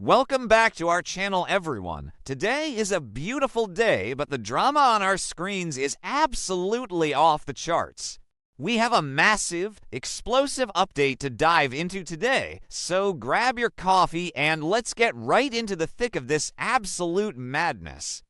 Welcome back to our channel, everyone. Today is a beautiful day, but the drama on our screens is absolutely off the charts. We have a massive, explosive update to dive into today, so grab your coffee and let's get right into the thick of this absolute madness.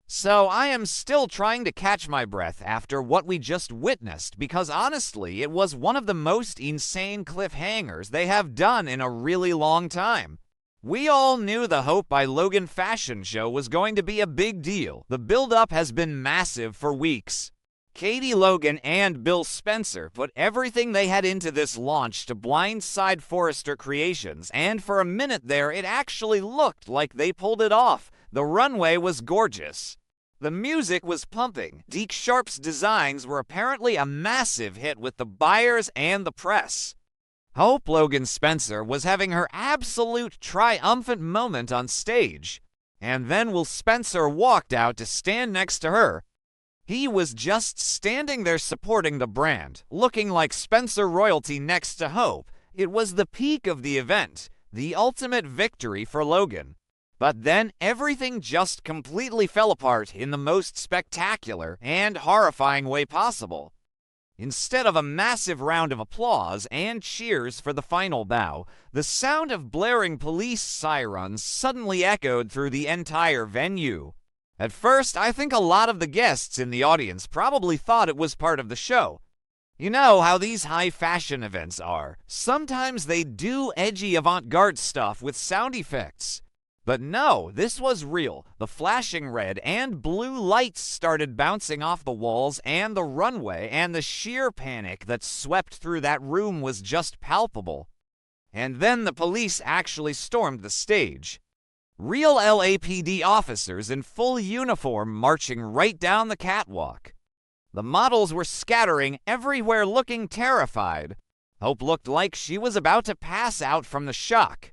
So I am still trying to catch my breath after what we just witnessed, because honestly, it was one of the most insane cliffhangers they have done in a really long time. We all knew the Hope by Logan fashion show was going to be a big deal. The build-up has been massive for weeks. Katie Logan and Bill Spencer put everything they had into this launch to blindside Forrester Creations, and for a minute there, it actually looked like they pulled it off. The runway was gorgeous. The music was pumping. Deke Sharp's designs were apparently a massive hit with the buyers and the press. Hope Logan Spencer was having her absolute triumphant moment on stage, and then Will Spencer walked out to stand next to her. He was just standing there supporting the brand, looking like Spencer royalty next to Hope. It was the peak of the event, the ultimate victory for Logan. But then everything just completely fell apart in the most spectacular and horrifying way possible. Instead of a massive round of applause and cheers for the final bow, the sound of blaring police sirens suddenly echoed through the entire venue. At first, I think a lot of the guests in the audience probably thought it was part of the show. You know how these high fashion events are. Sometimes they do edgy avant-garde stuff with sound effects. But no, this was real. The flashing red and blue lights started bouncing off the walls and the runway, and the sheer panic that swept through that room was just palpable. And then the police actually stormed the stage. Real LAPD officers in full uniform marching right down the catwalk. The models were scattering everywhere looking terrified. Hope looked like she was about to pass out from the shock.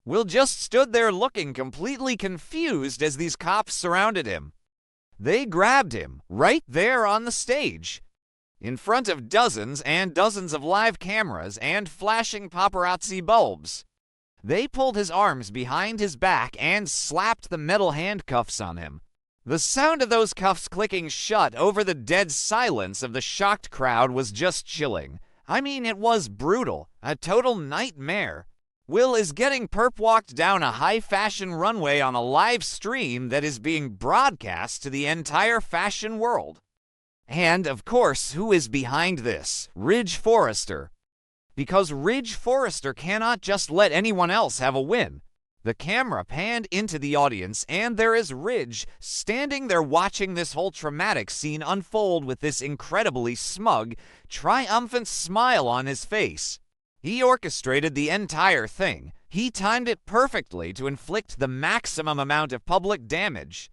Will just stood there looking completely confused as these cops surrounded him. They grabbed him right there on the stage, in front of dozens and dozens of live cameras and flashing paparazzi bulbs. They pulled his arms behind his back and slapped the metal handcuffs on him. The sound of those cuffs clicking shut over the dead silence of the shocked crowd was just chilling. I mean, it was brutal, a total nightmare. Will is getting perp-walked down a high-fashion runway on a live stream that is being broadcast to the entire fashion world. And, of course, who is behind this? Ridge Forrester. Because Ridge Forrester cannot just let anyone else have a win. The camera panned into the audience, and there is Ridge standing there watching this whole traumatic scene unfold with this incredibly smug, triumphant smile on his face. He orchestrated the entire thing. He timed it perfectly to inflict the maximum amount of public damage.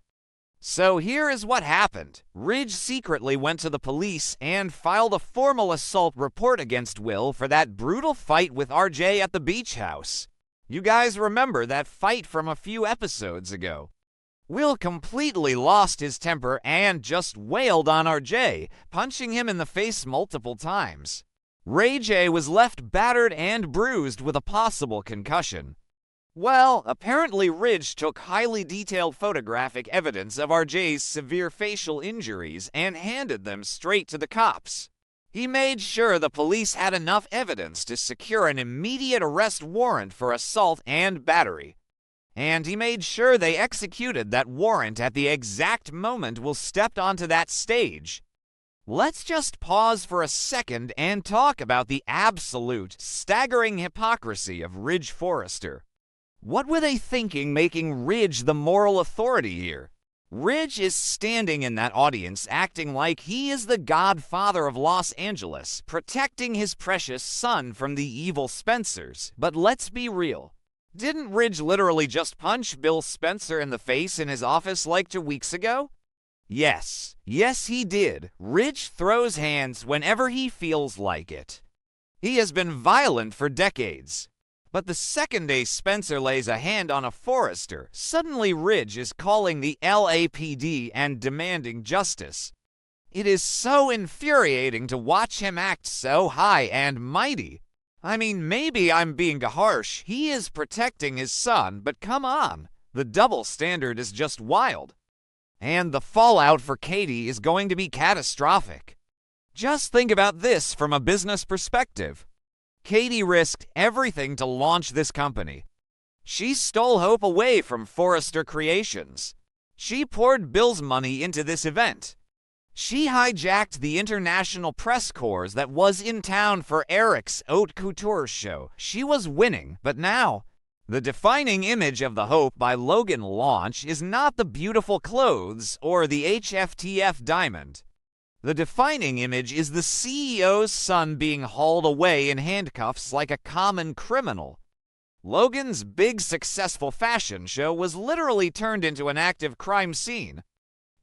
So here is what happened. Ridge secretly went to the police and filed a formal assault report against Will for that brutal fight with RJ at the beach house. You guys remember that fight from a few episodes ago. Will completely lost his temper and just wailed on RJ, punching him in the face multiple times. Ray J was left battered and bruised with a possible concussion. Well, apparently Ridge took highly detailed photographic evidence of RJ's severe facial injuries and handed them straight to the cops. He made sure the police had enough evidence to secure an immediate arrest warrant for assault and battery. And he made sure they executed that warrant at the exact moment Will stepped onto that stage. Let's just pause for a second and talk about the absolute, staggering hypocrisy of Ridge Forrester. What were they thinking making Ridge the moral authority here? Ridge is standing in that audience acting like he is the godfather of Los Angeles, protecting his precious son from the evil Spencers. But let's be real. Didn't Ridge literally just punch Bill Spencer in the face in his office like 2 weeks ago? Yes, he did. Ridge throws hands whenever he feels like it. He has been violent for decades. But the second day Spencer lays a hand on a Forrester, suddenly Ridge is calling the LAPD and demanding justice. It is so infuriating to watch him act so high and mighty. I mean, maybe I'm being harsh. He is protecting his son, but come on. The double standard is just wild. And the fallout for Katie is going to be catastrophic. Just think about this from a business perspective. Katie risked everything to launch this company. She stole hope away from Forrester Creations. She poured Bill's money into this event. She hijacked the international press corps that was in town for Eric's haute couture show. She was winning, but now, the defining image of the Hope by Logan launch is not the beautiful clothes or the HFTF diamond. The defining image is the CEO's son being hauled away in handcuffs like a common criminal. Logan's big successful fashion show was literally turned into an active crime scene.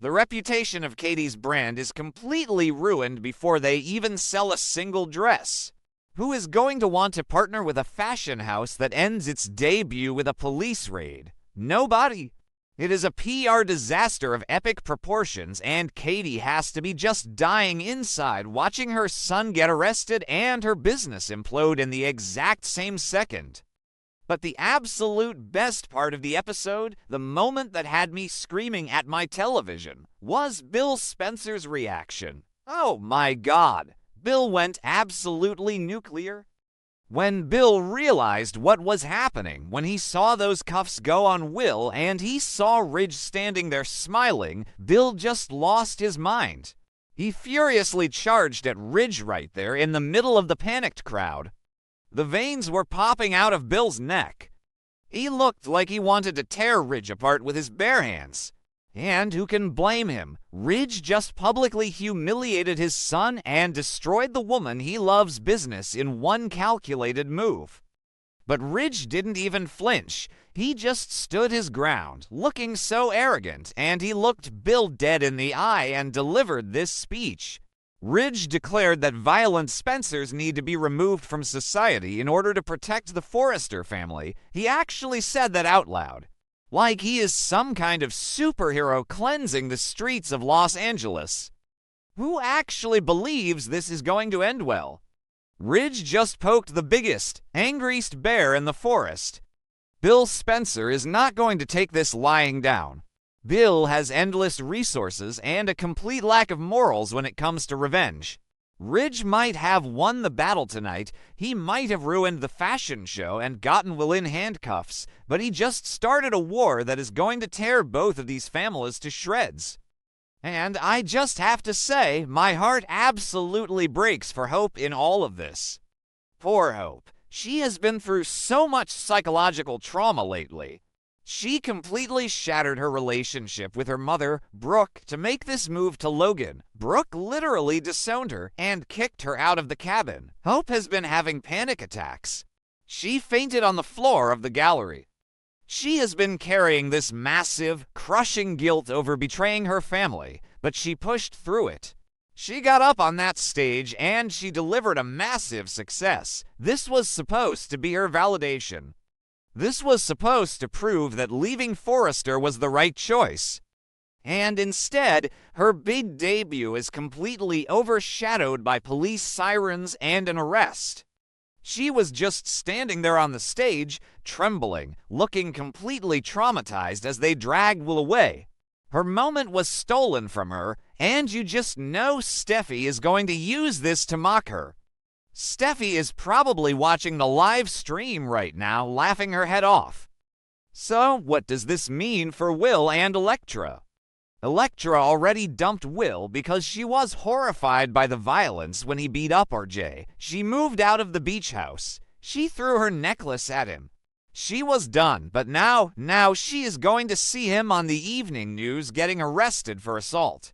The reputation of Katie's brand is completely ruined before they even sell a single dress. Who is going to want to partner with a fashion house that ends its debut with a police raid? Nobody. It is a PR disaster of epic proportions, and Katie has to be just dying inside watching her son get arrested and her business implode in the exact same second. But the absolute best part of the episode, the moment that had me screaming at my television, was Bill Spencer's reaction. Oh my God, Bill went absolutely nuclear. When Bill realized what was happening, when he saw those cuffs go on Will and he saw Ridge standing there smiling, Bill just lost his mind. He furiously charged at Ridge right there in the middle of the panicked crowd. The veins were popping out of Bill's neck. He looked like he wanted to tear Ridge apart with his bare hands. And who can blame him? Ridge just publicly humiliated his son and destroyed the woman he loves business in one calculated move. But Ridge didn't even flinch. He just stood his ground, looking so arrogant, and he looked Bill dead in the eye and delivered this speech. Ridge declared that violent Spencers need to be removed from society in order to protect the Forrester family. He actually said that out loud. Like he is some kind of superhero cleansing the streets of Los Angeles. Who actually believes this is going to end well? Ridge just poked the biggest, angriest bear in the forest. Bill Spencer is not going to take this lying down. Bill has endless resources and a complete lack of morals when it comes to revenge. Ridge might have won the battle tonight, he might have ruined the fashion show and gotten Will in handcuffs, but he just started a war that is going to tear both of these families to shreds. And I just have to say, my heart absolutely breaks for Hope in all of this. Poor Hope. She has been through so much psychological trauma lately. She completely shattered her relationship with her mother, Brooke, to make this move to Logan. Brooke literally disowned her and kicked her out of the cabin. Hope has been having panic attacks. She fainted on the floor of the gallery. She has been carrying this massive, crushing guilt over betraying her family, but she pushed through it. She got up on that stage and she delivered a massive success. This was supposed to be her validation. This was supposed to prove that leaving Forrester was the right choice. And instead, her big debut is completely overshadowed by police sirens and an arrest. She was just standing there on the stage, trembling, looking completely traumatized as they dragged Will away. Her moment was stolen from her, and you just know Steffi is going to use this to mock her. Steffi is probably watching the live stream right now, laughing her head off. So, what does this mean for Will and Elektra? Elektra already dumped Will because she was horrified by the violence when he beat up RJ. She moved out of the beach house. She threw her necklace at him. She was done, but now she is going to see him on the evening news getting arrested for assault.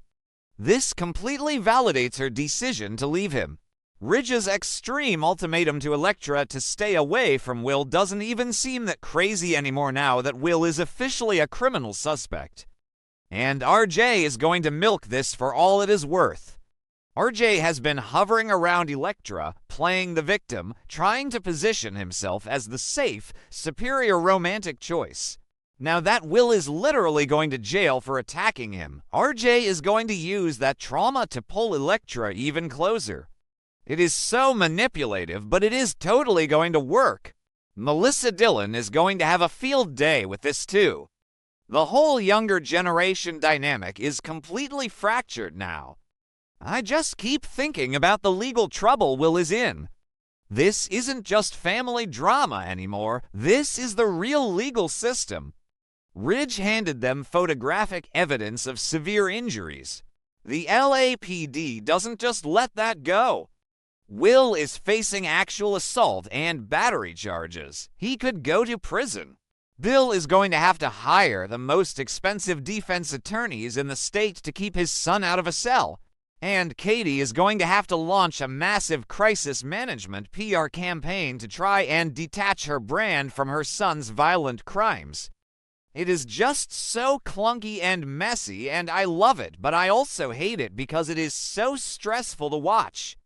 This completely validates her decision to leave him. Ridge's extreme ultimatum to Elektra to stay away from Will doesn't even seem that crazy anymore now that Will is officially a criminal suspect. And RJ is going to milk this for all it is worth. RJ has been hovering around Elektra, playing the victim, trying to position himself as the safe, superior romantic choice. Now that Will is literally going to jail for attacking him, RJ is going to use that trauma to pull Elektra even closer. It is so manipulative, but it is totally going to work. Melissa Dillon is going to have a field day with this too. The whole younger generation dynamic is completely fractured now. I just keep thinking about the legal trouble Will is in. This isn't just family drama anymore. This is the real legal system. Ridge handed them photographic evidence of severe injuries. The LAPD doesn't just let that go. Will is facing actual assault and battery charges. He could go to prison. Bill is going to have to hire the most expensive defense attorneys in the state to keep his son out of a cell. And Katie is going to have to launch a massive crisis management PR campaign to try and detach her brand from her son's violent crimes. It is just so clunky and messy, and I love it, but I also hate it because it is so stressful to watch.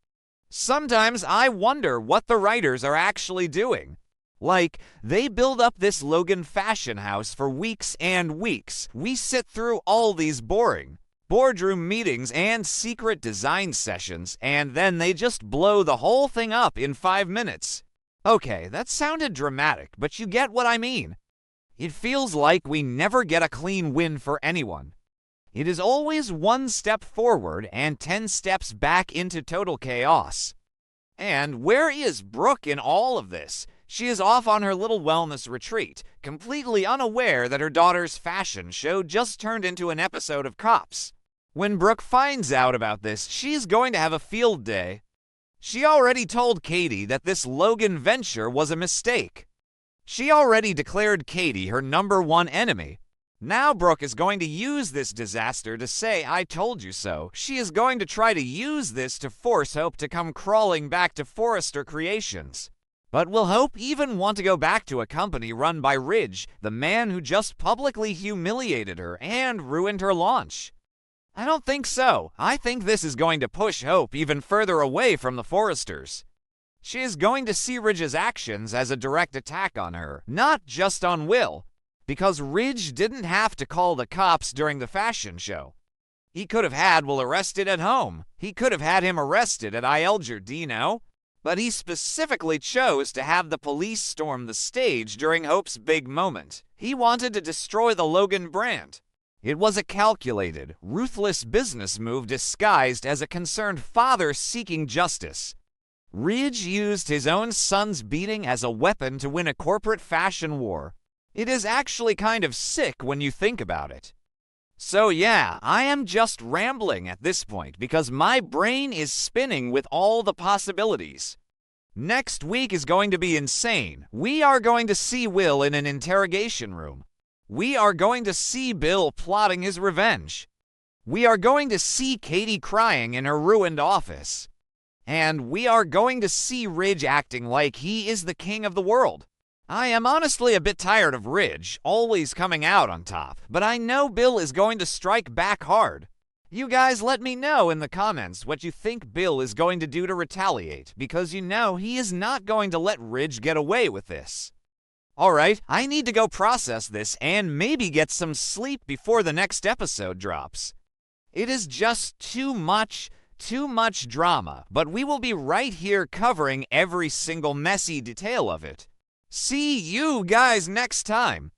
Sometimes I wonder what the writers are actually doing. Like, they build up this Logan fashion house for weeks and weeks. We sit through all these boardroom meetings and secret design sessions, and then they just blow the whole thing up in 5 minutes. Okay, that sounded dramatic, but you get what I mean. It feels like we never get a clean win for anyone. It is always 1 step forward and 10 steps back into total chaos. And where is Brooke in all of this? She is off on her little wellness retreat, completely unaware that her daughter's fashion show just turned into an episode of Cops. When Brooke finds out about this, she's going to have a field day. She already told Katie that this Logan venture was a mistake. She already declared Katie her #1 enemy. Now Brooke is going to use this disaster to say, "I told you so." She is going to try to use this to force Hope to come crawling back to Forrester Creations. But will Hope even want to go back to a company run by Ridge, the man who just publicly humiliated her and ruined her launch? I don't think so. I think this is going to push Hope even further away from the Forresters. She is going to see Ridge's actions as a direct attack on her, not just on Will. Because Ridge didn't have to call the cops during the fashion show. He could have had Will arrested at home. He could have had him arrested at Ielger, Dino. But he specifically chose to have the police storm the stage during Hope's big moment. He wanted to destroy the Logan brand. It was a calculated, ruthless business move disguised as a concerned father seeking justice. Ridge used his own son's beating as a weapon to win a corporate fashion war. It is actually kind of sick when you think about it. So yeah, I am just rambling at this point because my brain is spinning with all the possibilities. Next week is going to be insane. We are going to see Will in an interrogation room. We are going to see Bill plotting his revenge. We are going to see Katie crying in her ruined office. And we are going to see Ridge acting like he is the king of the world. I am honestly a bit tired of Ridge, always coming out on top, but I know Bill is going to strike back hard. You guys let me know in the comments what you think Bill is going to do to retaliate, because you know he is not going to let Ridge get away with this. Alright, I need to go process this and maybe get some sleep before the next episode drops. It is just too much drama, but we will be right here covering every single messy detail of it. See you guys next time.